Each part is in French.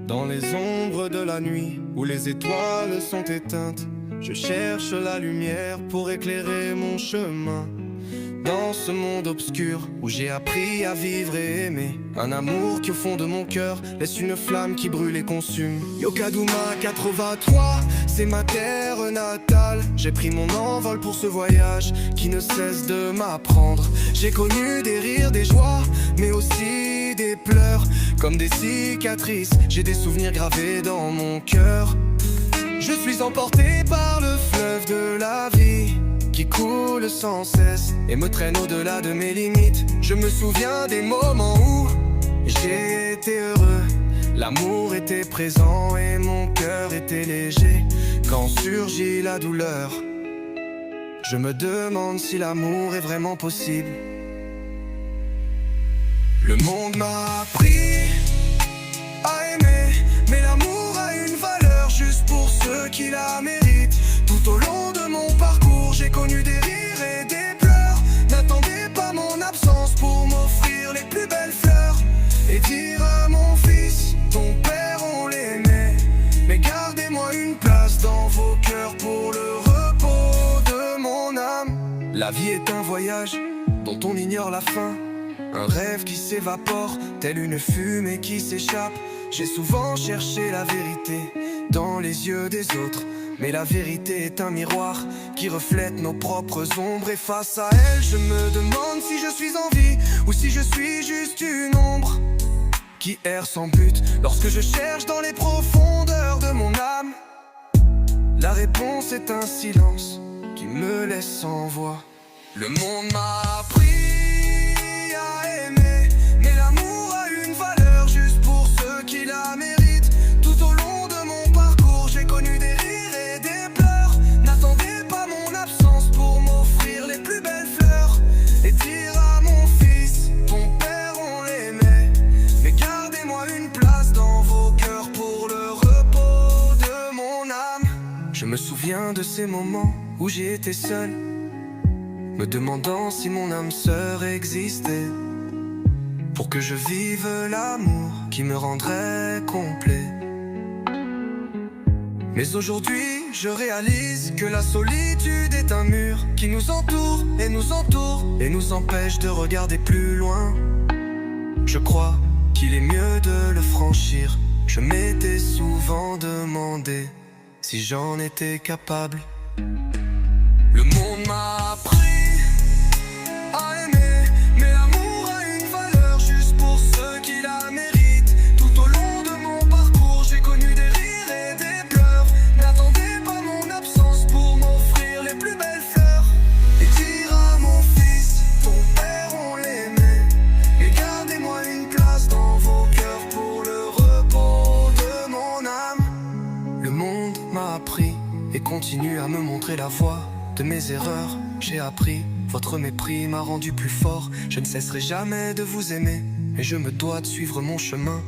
Dans les ombres de la nuit, où les étoiles sont éteintes, je cherche la lumière pour éclairer mon chemin. Dans ce monde obscur, où j'ai appris à vivre et aimer, un amour qui au fond de mon cœur laisse une flamme qui brûle et consume. Yokadouma 83, c'est ma terre natale. J'ai pris mon envol pour ce voyage qui ne cesse de m'apprendre. J'ai connu des rires, des joies, mais aussi des pleurs. Comme des cicatrices, j'ai des souvenirs gravés dans mon cœur. Je suis emporté par le fleuve de la vie qui coule sans cesse et me traîne au-delà de mes limites. Je me souviens des moments où j'ai été heureux, l'amour était présent et mon cœur était léger. Quand surgit la douleur, je me demande si l'amour est vraiment possible. Le monde m'a appris à aimer, mais l'amour a une valeur juste pour ceux qui la méritent. Tout au long de mon parcours, j'ai connu des rires et des pleurs. N'attendez pas mon absence pour m'offrir les plus belles fleurs et dire à mon fils, ton père on l'aimait, mais gardez-moi une place dans vos cœurs pour le repos de mon âme. La vie est un voyage dont on ignore la fin, un rêve qui s'évapore, telle une fumée qui s'échappe. J'ai souvent cherché la vérité dans les yeux des autres, mais la vérité est un miroir qui reflète nos propres ombres. Et face à elle, je me demande si je suis en vie ou si je suis juste une ombre qui erre sans but lorsque je cherche dans les profondeurs de mon âme. La réponse est un silence qui me laisse sans voix. Le monde m'a appris à aimer, mais l'amour a une valeur juste pour ceux qui la méritent. Tout au long de mon parcours, j'ai connu des rires et des pleurs. N'attendez pas mon absence pour m'offrir les plus belles fleurs et dire à mon fils, ton père on l'aimait, mais gardez-moi une place dans vos cœurs pour le repos de mon âme. Je me souviens de ces moments où j'ai été seul, me demandant si mon âme sœur existait, pour que je vive l'amour qui me rendrait complet. Mais aujourd'hui, je réalise que la solitude est un mur qui nous entoure et nous entoure et nous empêche de regarder plus loin. Je crois qu'il est mieux de le franchir. Je m'étais souvent demandé si j'en étais capable. Le monde m'a appris à aimer, mais l'amour a une valeur juste pour ceux qui la méritent. Tout au long de mon parcours, j'ai connu des rires et des pleurs. N'attendez pas mon absence pour m'offrir les plus belles fleurs et dire à mon fils, ton père on l'aimait, et gardez-moi une place dans vos cœurs pour le repos de mon âme. Le monde m'a appris et continue à me montrer la voie de mes erreurs. J'ai appris, votre mépris m'a rendu plus fort. Je ne cesserai jamais de vous aimer, et je me dois de suivre mon chemin.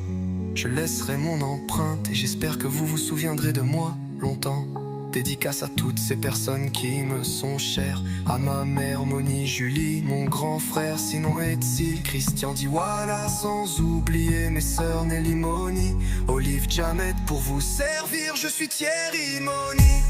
Je laisserai mon empreinte et j'espère que vous vous souviendrez de moi longtemps. Dédicace à toutes ces personnes qui me sont chères, à ma mère Moni, Julie, mon grand frère sinon Etsy, Christian Diwala, sans oublier mes sœurs Nelly, Moni, Olive, Jamet. Pour vous servir, je suis Thierry Moni.